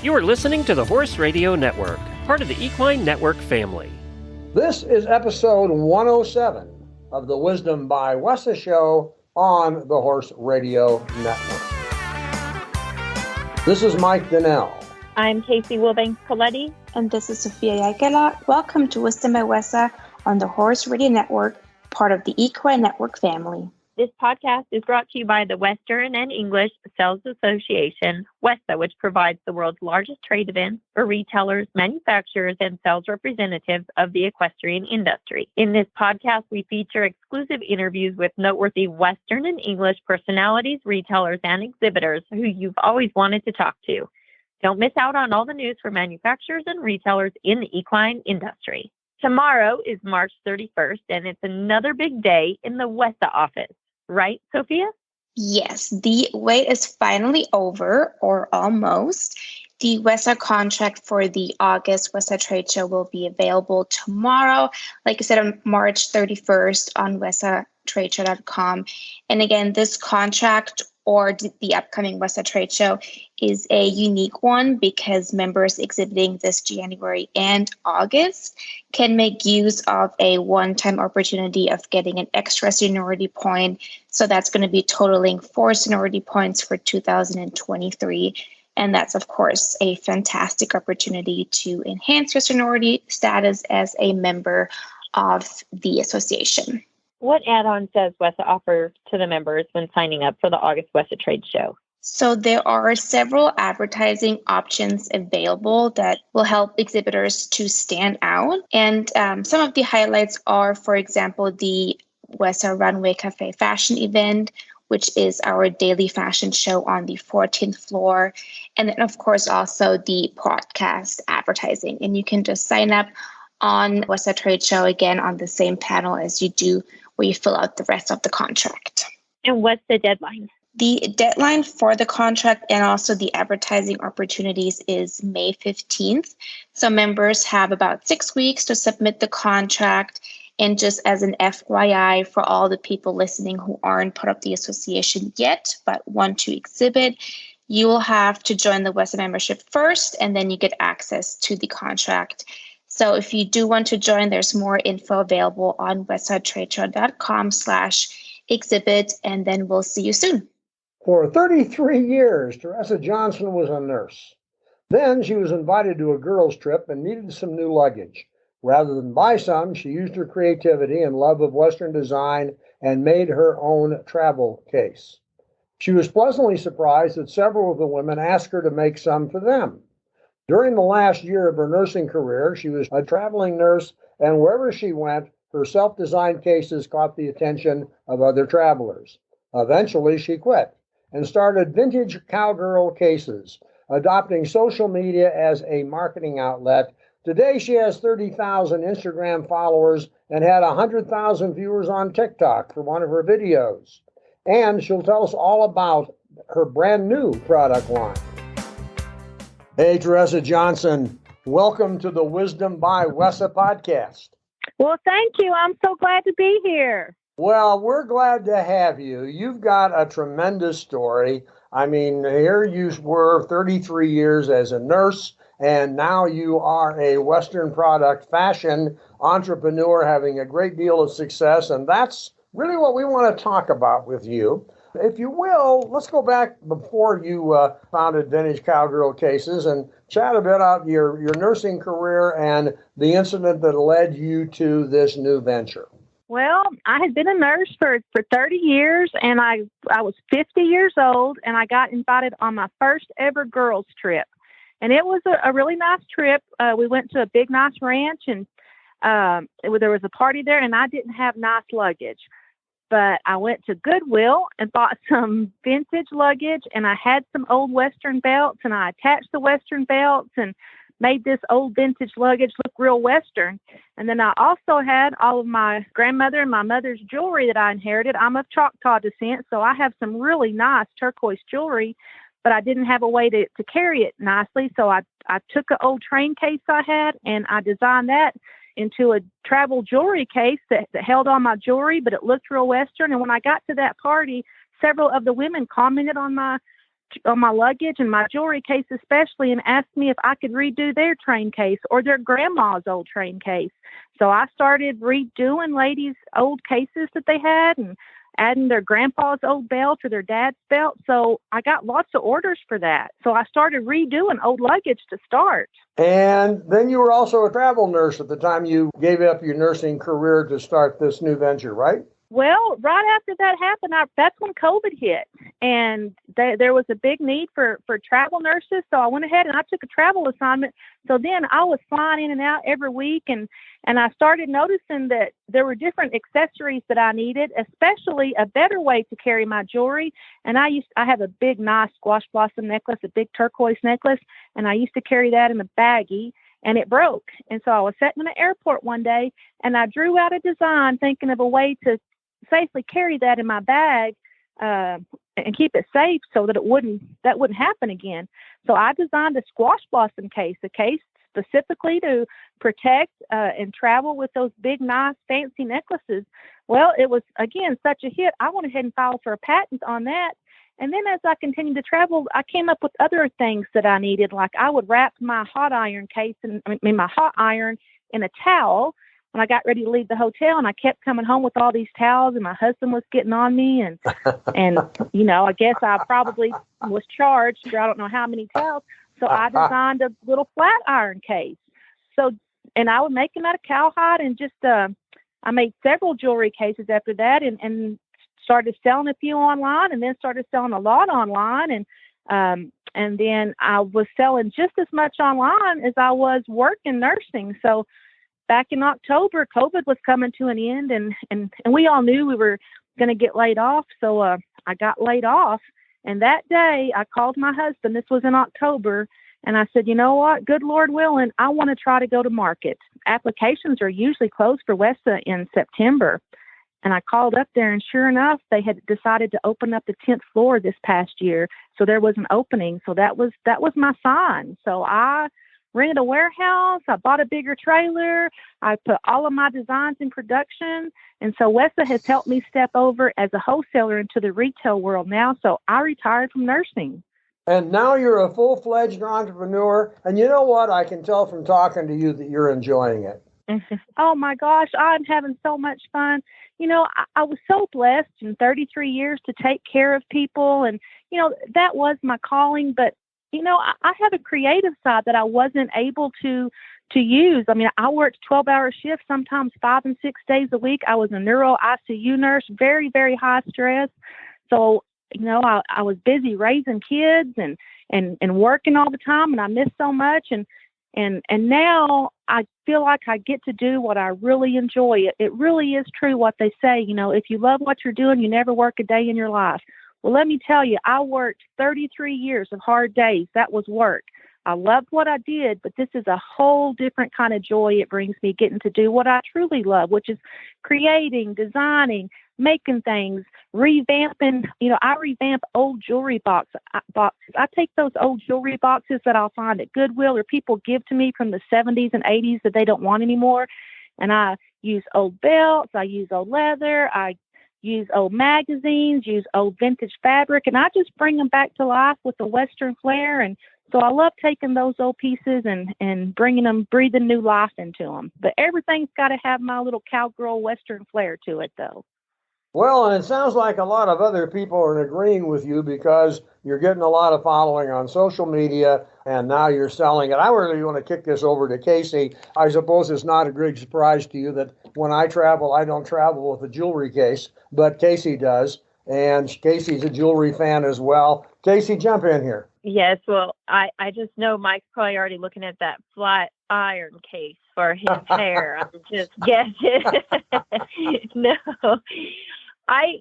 You are listening to the Horse Radio Network, part of the Equine Network family. This is episode 107 of the Wisdom by Wessa show on the Horse Radio Network. This is Mike Donnell. I'm Casey Wilbanks-Coletti. And this is Sophia Yagala. Welcome to Wisdom by Wessa on the Horse Radio Network, part of the Equine Network family. This podcast is brought to you by the Western and English Sales Association, WESA, which provides the world's largest trade events for retailers, manufacturers, and sales representatives of the equestrian industry. In this podcast, we feature exclusive interviews with noteworthy Western and English personalities, retailers, and exhibitors who you've always wanted to talk to. Don't miss out on all the news for manufacturers and retailers in the equine industry. Tomorrow is March 31st, and it's another big day in the WESA office. Right, Sophia? Yes, the wait is finally over, or almost. The WESA contract for the August WESA trade show will be available tomorrow, like I said, on March 31st on WESAtradeshow.com. And again, this contract or the upcoming WESA trade show is a unique one because members exhibiting this January and August can make use of a one-time opportunity of getting an extra seniority point. So that's going to be totaling 4 seniority points for 2023. And that's, of course, a fantastic opportunity to enhance your seniority status as a member of the association. What add-ons does WESA offer to the members when signing up for the August WESA trade show? So there are several advertising options available that will help exhibitors to stand out. And some of the highlights are, for example, the WESA Runway Cafe Fashion event, which is our daily fashion show on the 14th floor. And then, of course, also the podcast advertising. And you can just sign up on WESA Trade Show again on the same panel as you do where you fill out the rest of the contract. And what's the deadline? The deadline for the contract and also the advertising opportunities is May 15th. So members have about 6 weeks to submit the contract. And just as an FYI for all the people listening who aren't part of the association yet but want to exhibit, you will have to join the WESA membership first, and then you get access to the contract. So if you do want to join, there's more info available on wesatradeshow.com/exhibit, and then we'll see you soon. For 33 years, Teresa Johnson was a nurse. Then she was invited to a girls' trip and needed some new luggage. Rather than buy some, she used her creativity and love of Western design and made her own travel case. She was pleasantly surprised that several of the women asked her to make some for them. During the last year of her nursing career, she was a traveling nurse, and wherever she went, her self-designed cases caught the attention of other travelers. Eventually, she quit and started vintage Cowgirl cases, adopting social media as a marketing outlet. Today, she has 30,000 Instagram followers and had 100,000 viewers on TikTok for one of her videos. And she'll tell us all about her brand new product line. Hey, Teresa Johnson, welcome to the Wisdom by Wessa podcast. Well, thank you. I'm so glad to be here. Well, we're glad to have you. You've got a tremendous story. I mean, here you were 33 years as a nurse, and now you are a Western product fashion entrepreneur having a great deal of success, and that's really what we want to talk about with you. If you will, let's go back before you founded Vintage Cowgirl Cases and chat a bit about your nursing career and the incident that led you to this new venture. Well, I had been a nurse for 30 years, and I was 50 years old, and I got invited on my first ever girls' trip. And it was a really nice trip. We went to a big, nice ranch, and there was a party there, and I didn't have nice luggage. But I went to Goodwill and bought some vintage luggage, and I had some old Western belts, and I attached the Western belts and made this old vintage luggage look real Western. And then I also had all of my grandmother and my mother's jewelry that I inherited. I'm of Choctaw descent, so I have some really nice turquoise jewelry, but I didn't have a way to carry it nicely. So I took an old train case I had, and I designed that into a travel jewelry case that held all my jewelry, but it looked real Western. And when I got to that party, several of the women commented on my on my luggage and my jewelry case especially, and asked me if I could redo their train case or their grandma's old train case. So I started redoing ladies' old cases that they had and adding their grandpa's old belt or their dad's belt. So I got lots of orders for that. So I started redoing old luggage to start. And then you were also a travel nurse at the time you gave up your nursing career to start this new venture, right? Well, right after that happened, that's when COVID hit, and there was a big need for travel nurses. So I went ahead and I took a travel assignment. So then I was flying in and out every week, and I started noticing that there were different accessories that I needed, especially a better way to carry my jewelry. And I have a big, nice squash blossom necklace, a big turquoise necklace, and I used to carry that in a baggie. And it broke. And so I was sitting in the airport one day, and I drew out a design thinking of a way to safely carry that in my bag and keep it safe so that that wouldn't happen again. So I designed a squash blossom case, a case specifically to protect and travel with those big, nice, fancy necklaces. Well, it was, again, such a hit. I went ahead and filed for a patent on that. And then as I continued to travel, I came up with other things that I needed. Like I would wrap my hot iron case my hot iron in a towel when I got ready to leave the hotel, and I kept coming home with all these towels, and my husband was getting on me, and I guess I probably was charged for I don't know how many towels. So I designed a little flat iron case. So, and I would make them out of cowhide, and just I made several jewelry cases after that, and started selling a few online, and then started selling a lot online, and then I was selling just as much online as I was working nursing. So back in October, COVID was coming to an end, and we all knew we were going to get laid off. So I got laid off. And that day I called my husband. This was in October. And I said, you know what? Good Lord willing, I want to try to go to market. Applications are usually closed for WESA in September. And I called up there, and sure enough, they had decided to open up the 10th floor this past year. So there was an opening. So that was my sign. So I rented a warehouse. I bought a bigger trailer. I put all of my designs in production. And so WESA has helped me step over as a wholesaler into the retail world now. So I retired from nursing. And now you're a full-fledged entrepreneur. And you know what? I can tell from talking to you that you're enjoying it. Oh my gosh, I'm having so much fun. I was so blessed in 33 years to take care of people. And, that was my calling. But, I have a creative side that I wasn't able to use. I mean, I worked 12-hour shifts, sometimes 5 and 6 days a week. I was a neuro ICU nurse, very, very high stress. So, I was busy raising kids and working all the time, and I missed so much. And now I feel like I get to do what I really enjoy. It really is true what they say. If you love what you're doing, you never work a day in your life. Well, let me tell you, I worked 33 years of hard days. That was work. I loved what I did, but this is a whole different kind of joy it brings me, getting to do what I truly love, which is creating, designing, making things, revamping. I revamp old jewelry boxes. I take those old jewelry boxes that I'll find at Goodwill or people give to me from the 70s and 80s that they don't want anymore. And I use old belts. I use old leather. I use old magazines, use old vintage fabric, and I just bring them back to life with a Western flair. And so I love taking those old pieces and breathing new life into them. But everything's got to have my little cowgirl Western flair to it, though. Well, and it sounds like a lot of other people are agreeing with you because you're getting a lot of following on social media, and now you're selling it. I really want to kick this over to Casey. I suppose it's not a great surprise to you that when I travel, I don't travel with a jewelry case, but Casey does. And Casey's a jewelry fan as well. Casey, jump in here. Yes, well, I just know Mike's probably already looking at that flat iron case for his hair. I'm just guessing. No.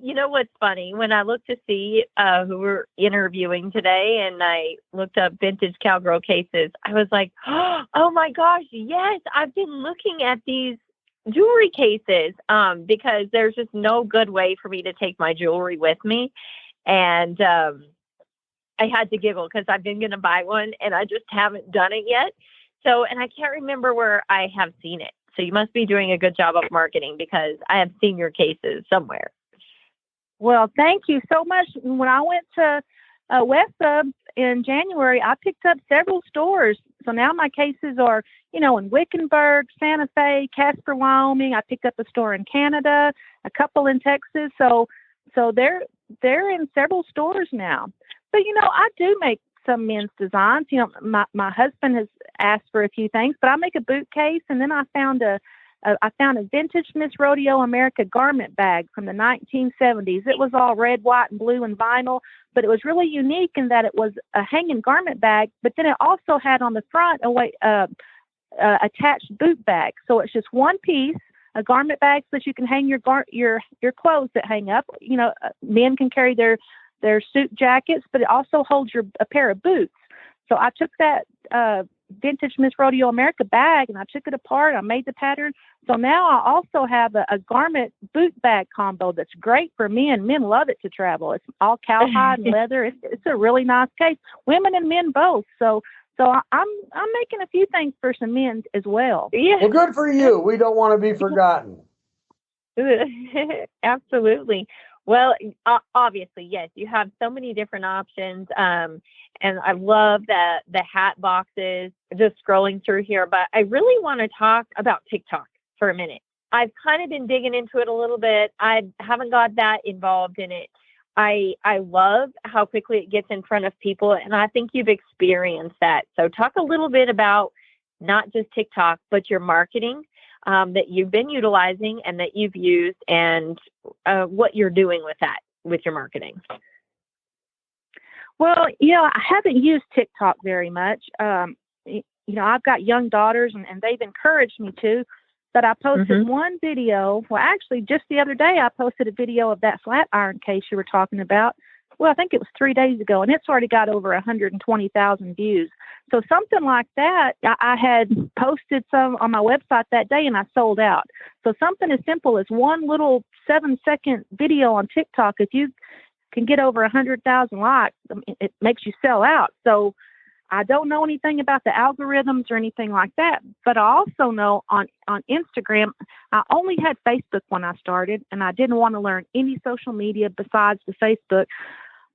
You know what's funny? When I looked to see who we're interviewing today, and I looked up vintage Cowgirl cases, I was like, oh my gosh, yes, I've been looking at these jewelry cases because there's just no good way for me to take my jewelry with me. And I had to giggle because I've been going to buy one and I just haven't done it yet. So, and I can't remember where I have seen it. So you must be doing a good job of marketing because I have seen your cases somewhere. Well, thank you so much. When I went to Westa, in January, I picked up several stores. So now my cases are, in Wickenburg, Santa Fe, Casper, Wyoming. I picked up a store in Canada, a couple in Texas. So they're in several stores now. But, I do make some men's designs. My husband has asked for a few things, but I make a boot case, and then I found a vintage Miss Rodeo America garment bag from the 1970s. It was all red, white, and blue and vinyl, but it was really unique in that it was a hanging garment bag, but then it also had on the front attached boot bag. So it's just one piece, a garment bag, so that you can hang your clothes that hang up. Men can carry their suit jackets, but it also holds a pair of boots. So I took that vintage Miss Rodeo America bag and I took it apart. I made the pattern. So now I also have a garment boot bag combo that's great for men. Men love it to travel. It's all cowhide and leather. It's a really nice case. Women and men both. So I'm making a few things for some men as well. Yeah. Well, good for you. We don't want to be forgotten. Absolutely. Well, obviously, yes, you have so many different options. And I love the hat boxes, just scrolling through here. But I really want to talk about TikTok for a minute. I've kind of been digging into it a little bit. I haven't got that involved in it. I love how quickly it gets in front of people. And I think you've experienced that. So talk a little bit about not just TikTok, but your marketing that you've been utilizing and that you've used, and what you're doing with that, with your marketing. Well, I haven't used TikTok very much. I've got young daughters and they've encouraged me to, but I posted one video. Well, actually just the other day, I posted a video of that flat iron case you were talking about. Well, I think it was 3 days ago, and it's already got over 120,000 views. So something like that, I had posted some on my website that day and I sold out. So something as simple as one little 7-second video on TikTok, if you can get over 100,000 likes, it makes you sell out. So I don't know anything about the algorithms or anything like that, but I also know on Instagram, I only had Facebook when I started, and I didn't want to learn any social media besides the Facebook,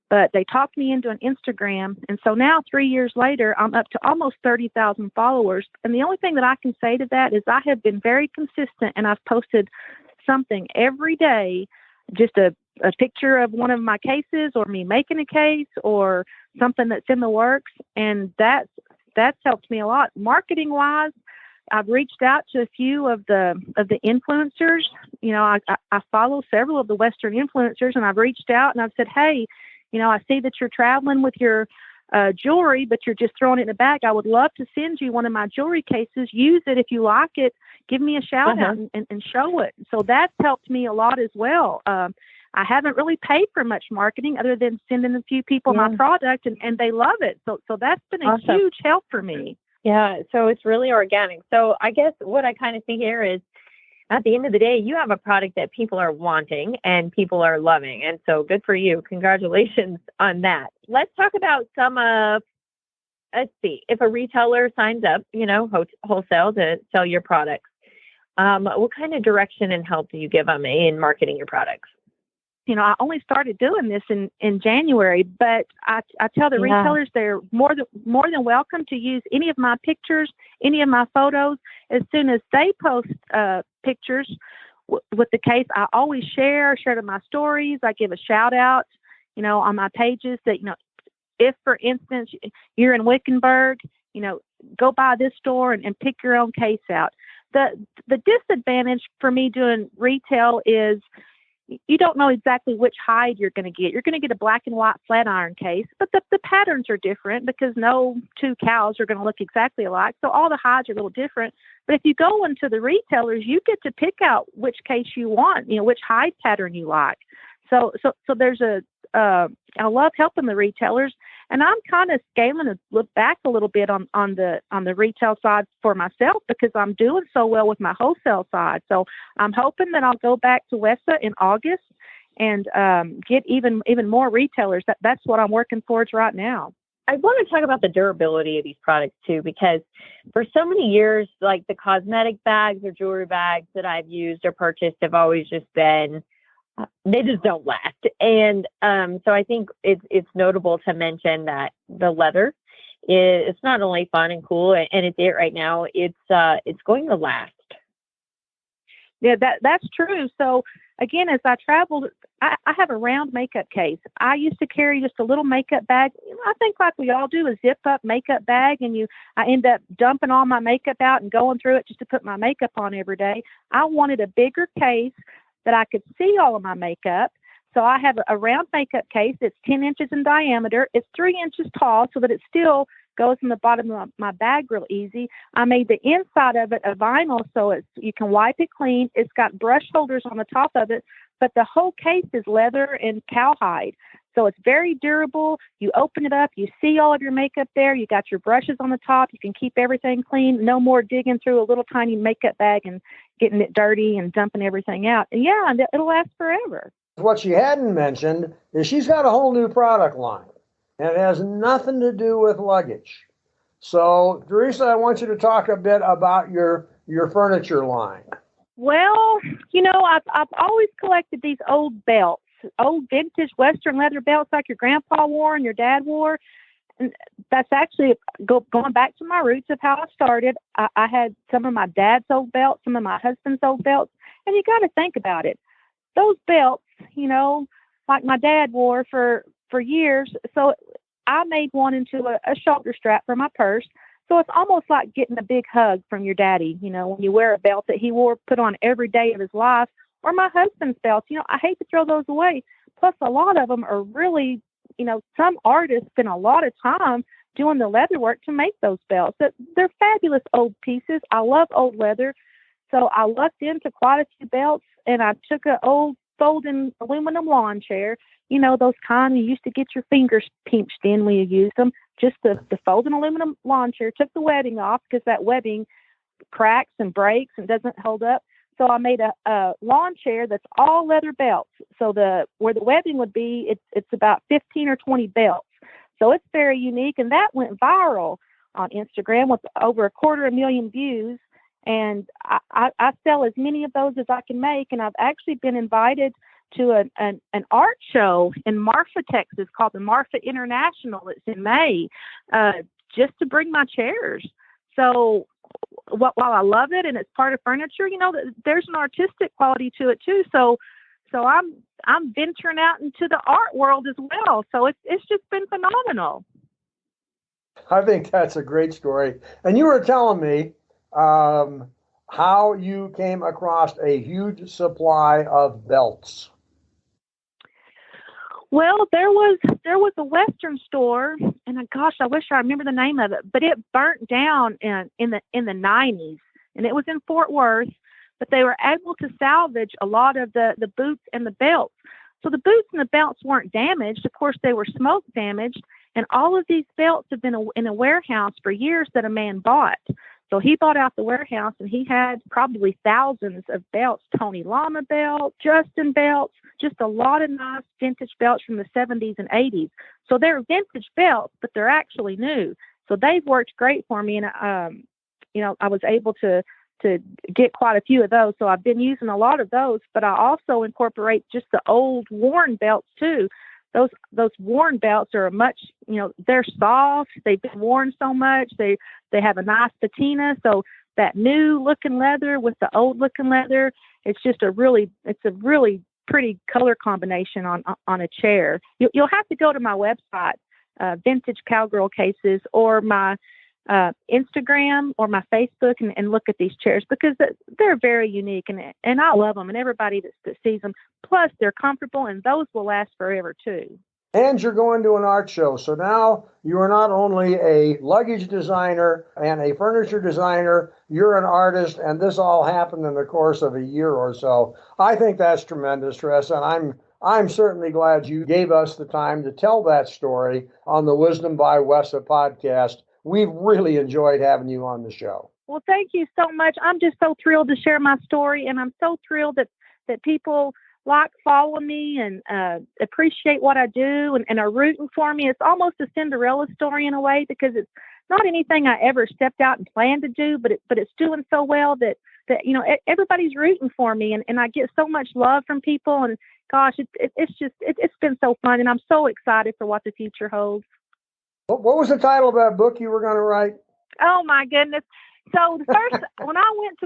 but they talked me into an Instagram. And so now 3 years later, I'm up to almost 30,000 followers. And the only thing that I can say to that is I have been very consistent, and I've posted something every day, just a picture of one of my cases or me making a case or something that's in the works. And that's helped me a lot. Marketing wise, I've reached out to a few of the influencers. I follow several of the Western influencers, and I've reached out and I've said, hey, I see that you're traveling with your jewelry, but you're just throwing it in a bag. I would love to send you one of my jewelry cases. Use it if you like it. Give me a shout out and show it. So that's helped me a lot as well. I haven't really paid for much marketing other than sending a few people my product, and they love it. So that's been a huge help for me. Yeah. So it's really organic. So I guess what I kind of think here is, at the end of the day, you have a product that people are wanting and people are loving. And so good for you. Congratulations on that. Let's talk about some of, let's see, if a retailer signs up, wholesale to sell your products, what kind of direction and help do you give them in marketing your products? I only started doing this in January, but I tell the retailers they're more than welcome to use any of my pictures, any of my photos. As soon as they post pictures with the case, I always share to my stories. I give a shout out, on my pages that, if, for instance, you're in Wickenburg, go by this store and pick your own case out. The disadvantage for me doing retail is you don't know exactly which hide you're going to get. You're going to get a black and white flat iron case, but the patterns are different because no two cows are going to look exactly alike. So all the hides are a little different. But if you go into the retailers, you get to pick out which case you want, which hide pattern you like. So there's I love helping the retailers, and I'm kind of scaling and look back a little bit on the retail side for myself because I'm doing so well with my wholesale side. So I'm hoping that I'll go back to Wessa in August and get even more retailers. That's what I'm working towards right now. I want to talk about the durability of these products too, because for so many years, like the cosmetic bags or jewelry bags that I've used or purchased have always just been they just don't last. And so I think it's notable to mention that the leather it's not only fun and cool, and it's it right now. It's going to last. Yeah, that's true. So again, as I traveled, I have a round makeup case. I used to carry just a little makeup bag. I think like we all do, a zip up makeup bag, and I end up dumping all my makeup out and going through it just to put my makeup on every day. I wanted a bigger case that I could see all of my makeup. So I have a round makeup case that's 10 inches in diameter. It's 3 inches tall so that it still goes in the bottom of my bag real easy. I made the inside of it a vinyl so you can wipe it clean. It's got brush holders on the top of it, but the whole case is leather and cowhide. So it's very durable. You open it up, you see all of your makeup there. You got your brushes on the top. You can keep everything clean. No more digging through a little tiny makeup bag and getting it dirty and dumping everything out. And yeah, it'll last forever. What she hadn't mentioned is she's got a whole new product line, and it has nothing to do with luggage. So, Teresa, I want you to talk a bit about your furniture line. Well, I've always collected these old belts, old vintage Western leather belts like your grandpa wore and your dad wore. And that's actually going back to my roots of how I started. I had some of my dad's old belts, some of my husband's old belts, and you got to think about it. Those belts, like my dad wore for years. So I made one into a shoulder strap for my purse. So it's almost like getting a big hug from your daddy, when you wear a belt that he wore, put on every day of his life, or my husband's belts. I hate to throw those away. Plus, a lot of them are really, some artists spend a lot of time doing the leather work to make those belts. They're fabulous old pieces. I love old leather. So I lucked into quite a few belts, and I took an old folding aluminum lawn chair, those kind you used to get your fingers pinched in when you used them, just the folding aluminum lawn chair, took the webbing off because that webbing cracks and breaks and doesn't hold up. So I made a lawn chair that's all leather belts. So where the webbing would be, it's about 15 or 20 belts. So it's very unique, and that went viral on Instagram with over 250,000 views. And I sell as many of those as I can make. And I've actually been invited to an art show in Marfa, Texas, called the Marfa International. It's in May, just to bring my chairs. So while I love it and it's part of furniture, there's an artistic quality to it too. So I'm venturing out into the art world as well. So it's just been phenomenal. I think that's a great story. And you were telling me how you came across a huge supply of belts. Well, there was a Western store, and gosh, I wish I remember the name of it, but it burnt down in the 90s, and it was in Fort Worth. But they were able to salvage a lot of the boots and the belts. So the boots and the belts weren't damaged. Of course, they were smoke damaged, and all of these belts have been in a warehouse for years that a man bought. So he bought out the warehouse, and he had probably thousands of belts, Tony Lama belts, Justin belts, just a lot of nice vintage belts from the 70s and 80s. So they're vintage belts, but they're actually new. So they've worked great for me, and I was able to get quite a few of those. So I've been using a lot of those, but I also incorporate just the old worn belts too. Those worn belts are they're soft. They've been worn so much. They have a nice patina. So that new looking leather with the old looking leather, it's a really pretty color combination on a chair. You'll have to go to my website, Vintage Cowgirl Cases, or my Instagram or my Facebook and look at these chairs, because they're very unique, and I love them, and everybody that sees them. Plus, they're comfortable, and those will last forever too. And you're going to an art show. So now you are not only a luggage designer and a furniture designer, you're an artist, and this all happened in the course of a year or so. I think that's tremendous, Teresa, and I'm certainly glad you gave us the time to tell that story on the Wisdom by Wessa podcast. We've really enjoyed having you on the show. Well, thank you so much. I'm just so thrilled to share my story, and I'm so thrilled that people follow me and appreciate what I do and are rooting for me. It's almost a Cinderella story in a way, because it's not anything I ever stepped out and planned to do, but it's doing so well that everybody's rooting for me, and I get so much love from people, and gosh, it's been so fun, and I'm so excited for what the future holds. What was the title of that book you were going to write? Oh my goodness! So the first when I went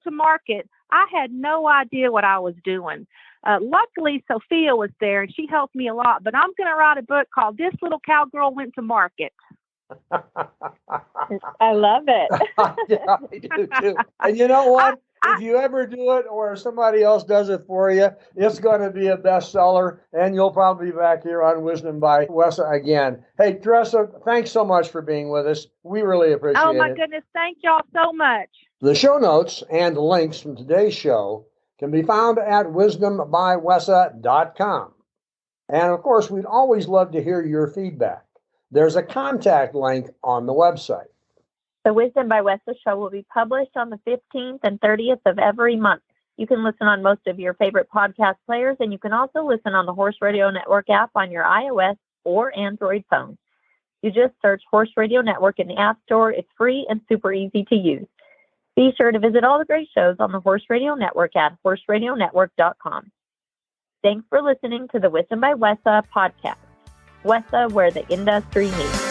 to market, I had no idea what I was doing. Luckily, Sophia was there, and she helped me a lot. But I'm going to write a book called "This Little Cowgirl Went to Market." I love it. Yeah, I do too. And you know what? If you ever do it or somebody else does it for you, it's going to be a bestseller, and you'll probably be back here on Wisdom by Wessa again. Hey, Teresa, thanks so much for being with us. We really appreciate it. Oh, my goodness. Thank y'all so much. The show notes and links from today's show can be found at wisdombywessa.com. And, of course, we'd always love to hear your feedback. There's a contact link on the website. The Wisdom by Wessa show will be published on the 15th and 30th of every month. You can listen on most of your favorite podcast players, and you can also listen on the Horse Radio Network app on your iOS or Android phone. You just search Horse Radio Network in the App Store. It's free and super easy to use. Be sure to visit all the great shows on the Horse Radio Network at horseradionetwork.com. Thanks for listening to the Wisdom by Wessa podcast. Wessa, where the industry meets.